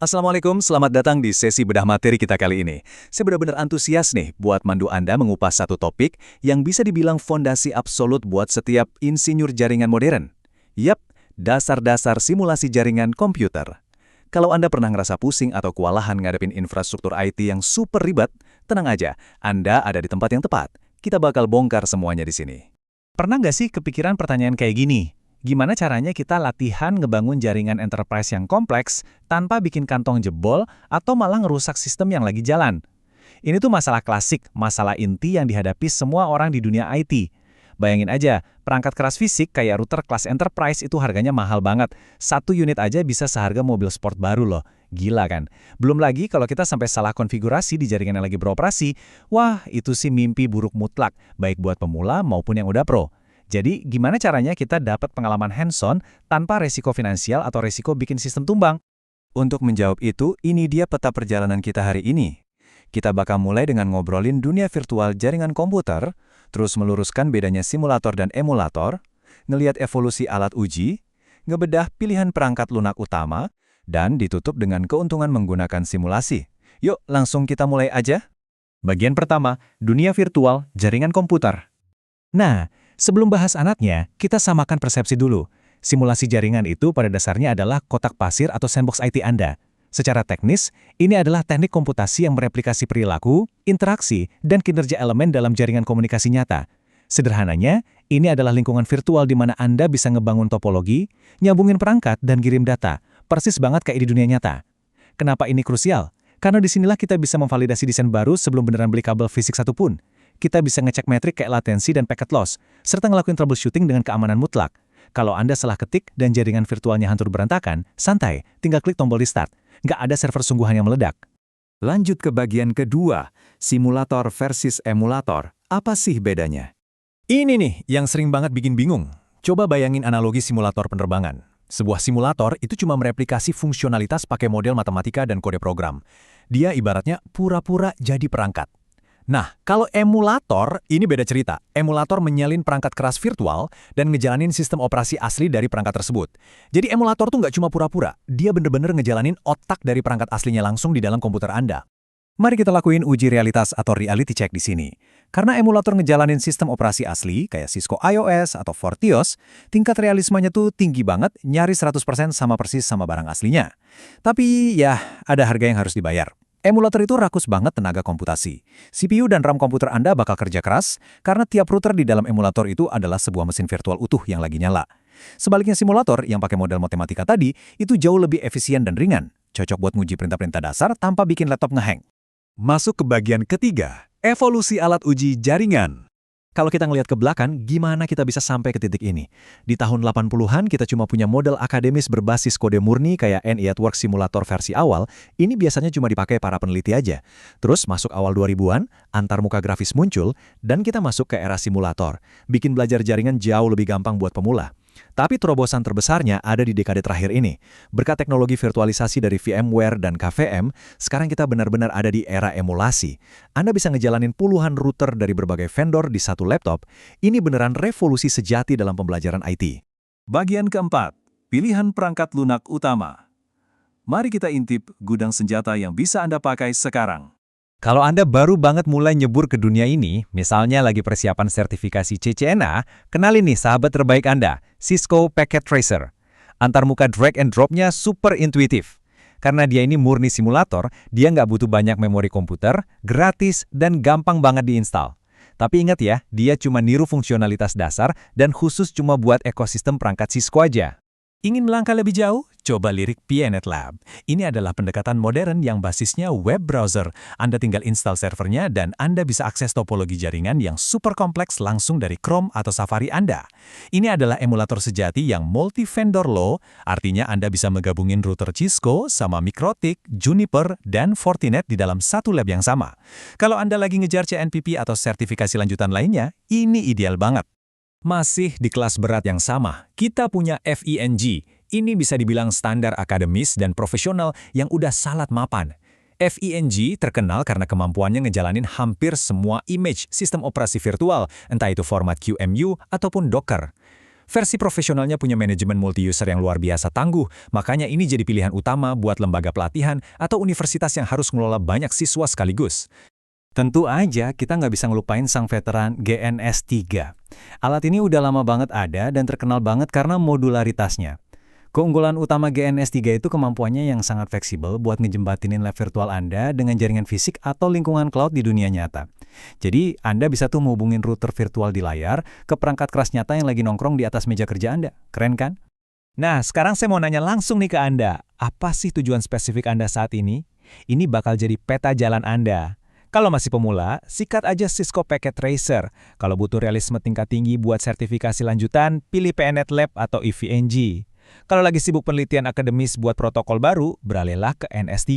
Assalamualaikum, selamat datang di sesi bedah materi kita kali ini. Saya benar-benar antusias nih buat mandu Anda mengupas satu topik yang bisa dibilang fondasi absolut buat setiap insinyur jaringan modern. Yap, dasar-dasar simulasi jaringan komputer. Kalau Anda pernah ngerasa pusing atau kewalahan ngadepin infrastruktur IT yang super ribet, tenang aja, Anda ada di tempat yang tepat. Kita bakal bongkar semuanya di sini. Pernah nggak sih kepikiran pertanyaan kayak gini? Gimana caranya kita latihan ngebangun jaringan enterprise yang kompleks tanpa bikin kantong jebol atau malah ngerusak sistem yang lagi jalan? Ini tuh masalah klasik, masalah inti yang dihadapi semua orang di dunia IT. Bayangin aja, perangkat keras fisik kayak router kelas enterprise itu harganya mahal banget. Satu unit aja bisa seharga mobil sport baru loh. Gila kan? Belum lagi kalau kita sampai salah konfigurasi di jaringan yang lagi beroperasi, wah itu sih mimpi buruk mutlak, baik buat pemula maupun yang udah pro. Jadi, gimana caranya kita dapat pengalaman hands-on tanpa resiko finansial atau resiko bikin sistem tumbang? Untuk menjawab itu, ini dia peta perjalanan kita hari ini. Kita bakal mulai dengan ngobrolin dunia virtual jaringan komputer, terus meluruskan bedanya simulator dan emulator, ngelihat evolusi alat uji, ngebedah pilihan perangkat lunak utama, dan ditutup dengan keuntungan menggunakan simulasi. Yuk, langsung kita mulai aja. Bagian pertama, dunia virtual jaringan komputer. Nah, sebelum bahas anaknya, kita samakan persepsi dulu. Simulasi jaringan itu pada dasarnya adalah kotak pasir atau sandbox IT Anda. Secara teknis, ini adalah teknik komputasi yang mereplikasi perilaku, interaksi, dan kinerja elemen dalam jaringan komunikasi nyata. Sederhananya, ini adalah lingkungan virtual di mana Anda bisa ngebangun topologi, nyambungin perangkat, dan kirim data. Persis banget kayak di dunia nyata. Kenapa ini krusial? Karena disinilah kita bisa memvalidasi desain baru sebelum beneran beli kabel fisik satupun. Kita bisa ngecek metrik kayak latensi dan packet loss, serta ngelakuin troubleshooting dengan keamanan mutlak. Kalau Anda salah ketik dan jaringan virtualnya hancur berantakan, santai, tinggal klik tombol restart. Nggak ada server sungguhan yang meledak. Lanjut ke bagian kedua, simulator versus emulator. Apa sih bedanya? Ini nih yang sering banget bikin bingung. Coba bayangin analogi simulator penerbangan. Sebuah simulator itu cuma mereplikasi fungsionalitas pakai model matematika dan kode program. Dia ibaratnya pura-pura jadi perangkat. Nah, kalau emulator, ini beda cerita. Emulator menyalin perangkat keras virtual dan ngejalanin sistem operasi asli dari perangkat tersebut. Jadi emulator tuh nggak cuma pura-pura, dia bener-bener ngejalanin otak dari perangkat aslinya langsung di dalam komputer Anda. Mari kita lakuin uji realitas atau reality check di sini. Karena emulator ngejalanin sistem operasi asli, kayak Cisco iOS atau Fortios, tingkat realismenya tuh tinggi banget, nyaris 100% sama persis sama barang aslinya. Tapi ya, ada harga yang harus dibayar. Emulator itu rakus banget tenaga komputasi. CPU dan RAM komputer Anda bakal kerja keras, karena tiap router di dalam emulator itu adalah sebuah mesin virtual utuh yang lagi nyala. Sebaliknya simulator yang pakai model matematika tadi, itu jauh lebih efisien dan ringan. Cocok buat nguji perintah-perintah dasar tanpa bikin laptop ngehang. Masuk ke bagian ketiga, evolusi alat uji jaringan. Kalau kita ngelihat ke belakang, gimana kita bisa sampai ke titik ini? Di tahun 80-an, kita cuma punya model akademis berbasis kode murni kayak NE@Work Simulator versi awal, ini biasanya cuma dipakai para peneliti aja. Terus masuk awal 2000-an, antarmuka grafis muncul, dan kita masuk ke era simulator. Bikin belajar jaringan jauh lebih gampang buat pemula. Tapi terobosan terbesarnya ada di dekade terakhir ini. Berkat teknologi virtualisasi dari VMware dan KVM, sekarang kita benar-benar ada di era emulasi. Anda bisa ngejalanin puluhan router dari berbagai vendor di satu laptop. Ini beneran revolusi sejati dalam pembelajaran IT. Bagian keempat, pilihan perangkat lunak utama. Mari kita intip gudang senjata yang bisa Anda pakai sekarang. Kalau Anda baru banget mulai nyebur ke dunia ini, misalnya lagi persiapan sertifikasi CCNA, kenalin nih sahabat terbaik Anda, Cisco Packet Tracer. Antarmuka drag and drop-nya super intuitif. Karena dia ini murni simulator, dia nggak butuh banyak memori komputer, gratis, dan gampang banget diinstal. Tapi ingat ya, dia cuma niru fungsionalitas dasar dan khusus cuma buat ekosistem perangkat Cisco aja. Ingin melangkah lebih jauh? Coba lirik PNet Lab. Ini adalah pendekatan modern yang basisnya web browser. Anda tinggal install servernya dan Anda bisa akses topologi jaringan yang super kompleks langsung dari Chrome atau Safari Anda. Ini adalah emulator sejati yang multi-vendor low, artinya Anda bisa menggabungin router Cisco sama Mikrotik, Juniper, dan Fortinet di dalam satu lab yang sama. Kalau Anda lagi ngejar CNPP atau sertifikasi lanjutan lainnya, ini ideal banget. Masih di kelas berat yang sama, kita punya FENG. Ini bisa dibilang standar akademis dan profesional yang udah salat mapan. FENG terkenal karena kemampuannya ngejalanin hampir semua image sistem operasi virtual, entah itu format QEMU ataupun Docker. Versi profesionalnya punya manajemen multi-user yang luar biasa tangguh, makanya ini jadi pilihan utama buat lembaga pelatihan atau universitas yang harus mengelola banyak siswa sekaligus. Tentu aja kita nggak bisa ngelupain sang veteran GNS3. Alat ini udah lama banget ada dan terkenal banget karena modularitasnya. Keunggulan utama GNS3 itu kemampuannya yang sangat fleksibel buat ngejembatinin lab virtual Anda dengan jaringan fisik atau lingkungan cloud di dunia nyata. Jadi, Anda bisa tuh menghubungin router virtual di layar ke perangkat keras nyata yang lagi nongkrong di atas meja kerja Anda. Keren kan? Nah, sekarang saya mau nanya langsung nih ke Anda. Apa sih tujuan spesifik Anda saat ini? Ini bakal jadi peta jalan Anda. Kalau masih pemula, sikat aja Cisco Packet Tracer. Kalau butuh realisme tingkat tinggi buat sertifikasi lanjutan, pilih PNet Lab atau EVNG. Kalau lagi sibuk penelitian akademis buat protokol baru, beralihlah ke NS3.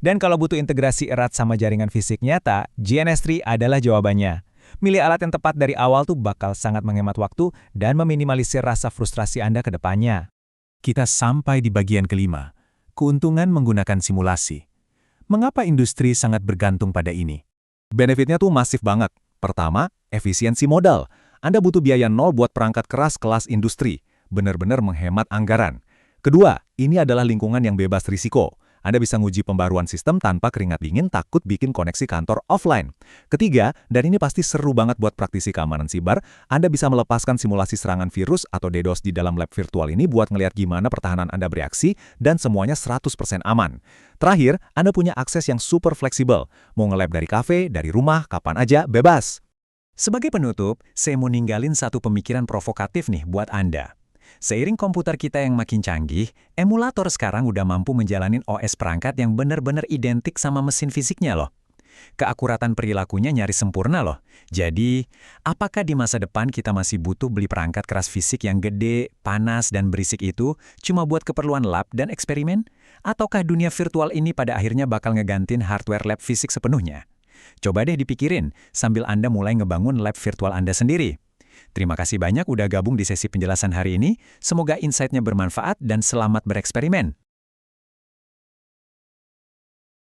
Dan kalau butuh integrasi erat sama jaringan fisik nyata, GNS3 adalah jawabannya. Milih alat yang tepat dari awal tuh bakal sangat menghemat waktu dan meminimalisir rasa frustrasi Anda ke depannya. Kita sampai di bagian kelima, keuntungan menggunakan simulasi. Mengapa industri sangat bergantung pada ini? Benefitnya tuh masif banget. Pertama, efisiensi modal. Anda butuh biaya nol buat perangkat keras kelas industri. Benar-benar menghemat anggaran. Kedua, ini adalah lingkungan yang bebas risiko. Anda bisa nguji pembaruan sistem tanpa keringat dingin takut bikin koneksi kantor offline. Ketiga, dan ini pasti seru banget buat praktisi keamanan siber, Anda bisa melepaskan simulasi serangan virus atau DDoS di dalam lab virtual ini buat ngelihat gimana pertahanan Anda bereaksi dan semuanya 100% aman. Terakhir, Anda punya akses yang super fleksibel. Mau nge-lab dari kafe, dari rumah, kapan aja, bebas. Sebagai penutup, saya mau ninggalin satu pemikiran provokatif nih buat Anda. Seiring komputer kita yang makin canggih, emulator sekarang udah mampu menjalanin OS perangkat yang benar-benar identik sama mesin fisiknya loh. Keakuratan perilakunya nyaris sempurna loh. Jadi, apakah di masa depan kita masih butuh beli perangkat keras fisik yang gede, panas, dan berisik itu cuma buat keperluan lab dan eksperimen? Ataukah dunia virtual ini pada akhirnya bakal ngegantiin hardware lab fisik sepenuhnya? Coba deh dipikirin sambil Anda mulai ngebangun lab virtual Anda sendiri. Terima kasih banyak udah gabung di sesi penjelasan hari ini. Semoga insight-nya bermanfaat dan selamat bereksperimen.